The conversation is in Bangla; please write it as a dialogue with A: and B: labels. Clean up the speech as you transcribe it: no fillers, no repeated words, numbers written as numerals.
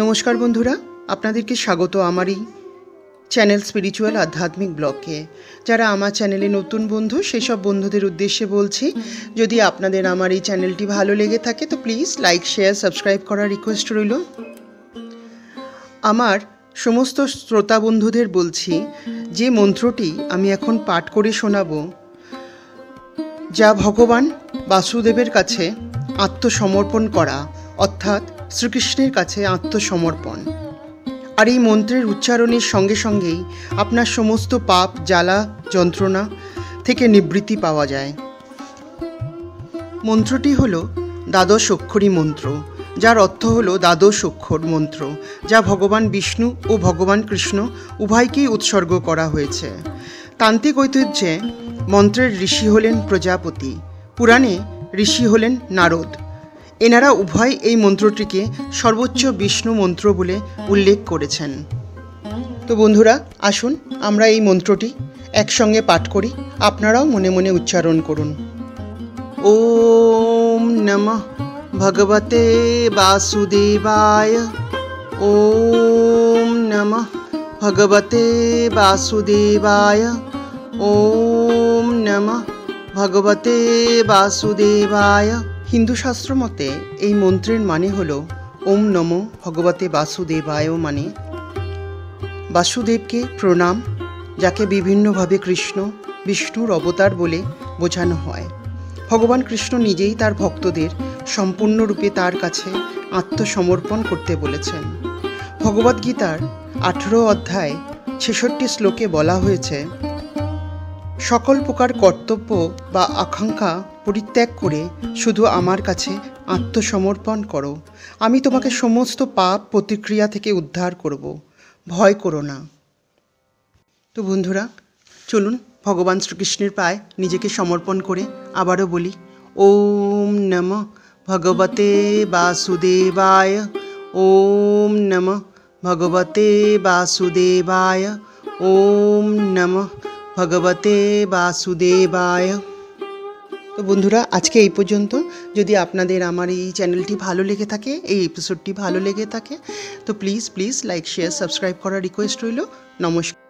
A: নমস্কার বন্ধুরা, আপনাদেরকে স্বাগত আমার এই চ্যানেল স্পিরিচুয়াল আধ্যাত্মিক ব্লগে। যারা আমার চ্যানেলে নতুন বন্ধু, সেসব বন্ধুদের উদ্দেশ্যে বলছি, যদি আপনাদের আমার এই চ্যানেলটি ভালো লেগে থাকে তো প্লিজ লাইক, শেয়ার, সাবস্ক্রাইব করার রিকোয়েস্ট রইল। আমার সমস্ত শ্রোতা বন্ধুদের বলছি, যে মন্ত্রটি আমি এখন পাঠ করে শোনাবো, যা ভগবান বাসুদেবের কাছে আত্মসমর্পণ করা, অর্থাৎ শ্রীকৃষ্ণের কাছে আত্মসমর্পণ। আর এই মন্ত্রের উচ্চারণের সঙ্গে সঙ্গেই আপনার সমস্ত পাপ, জ্বালা, যন্ত্রণা থেকে নিবৃত্তি পাওয়া যায়। মন্ত্রটি হলো দ্বাদশ অক্ষরী মন্ত্র, যার অর্থ হলো দ্বাদশ অক্ষর মন্ত্র, যা ভগবান বিষ্ণু ও ভগবান কৃষ্ণ উভয়কেই উৎসর্গ করা হয়েছে। তান্ত্রিক ঐতিহ্যে মন্ত্রের ঋষি হলেন প্রজাপতি, পুরাণে ঋষি হলেন নারদ। এনারা উভয় এই মন্ত্রটিকে সর্বোচ্চ বিষ্ণু মন্ত্র বলে উল্লেখ করেছেন। তো বন্ধুরা, আসুন আমরা এই মন্ত্রটি একসঙ্গে পাঠ করি। আপনারাও মনে মনে উচ্চারণ করুন। ওম নমঃ ভগবতে বাসুদেবায়। ওম নমঃ ভগবতে বাসুদেবায়। ওম নমঃ ভগবতে বাসুদেবায়। হিন্দু শাস্ত্র মতে এই মন্ত্রের মানে হল ওম নমো ভগবতে বাসুদেবায়, মানে বাসুদেবকে প্রণাম, যাকে বিভিন্নভাবে কৃষ্ণ বিষ্ণুর অবতার বলে বোঝানো হয়। ভগবান কৃষ্ণ নিজেই তার ভক্তদের সম্পূর্ণরূপে তার কাছে আত্মসমর্পণ করতে বলেছেন। ভগবদ্গীতার 18 অধ্যায় 66 শ্লোকে বলা হয়েছে, সকল প্রকার কর্তব্য বা আকাঙ্ক্ষা পরিত্যাগ করে শুধু আমার কাছে আত্মসমর্পণ করো, আমি তোমাকে সমস্ত পাপ প্রতিক্রিয়া থেকে উদ্ধার করব, ভয় করো না। তো বন্ধুরা, চলুন ভগবান শ্রীকৃষ্ণের পায়ে নিজেকে সমর্পণ করে আবারও বলি, ওম নমঃ ভগবতে বাসুদেবায়। ওম নমঃ ভগবতে বাসুদেবায়। ওম নমঃ ভগবতে বাসুদেবায়। তো বন্ধুরা, আজকে এই পর্যন্ত। যদি আপনাদের আমার এই চ্যানেলটি ভালো লেগে থাকে, এই এপিসোডটি ভালো লেগে থাকে, তো প্লিজ লাইক, শেয়ার, সাবস্ক্রাইব করার রিকোয়েস্ট রইল। নমস্কার।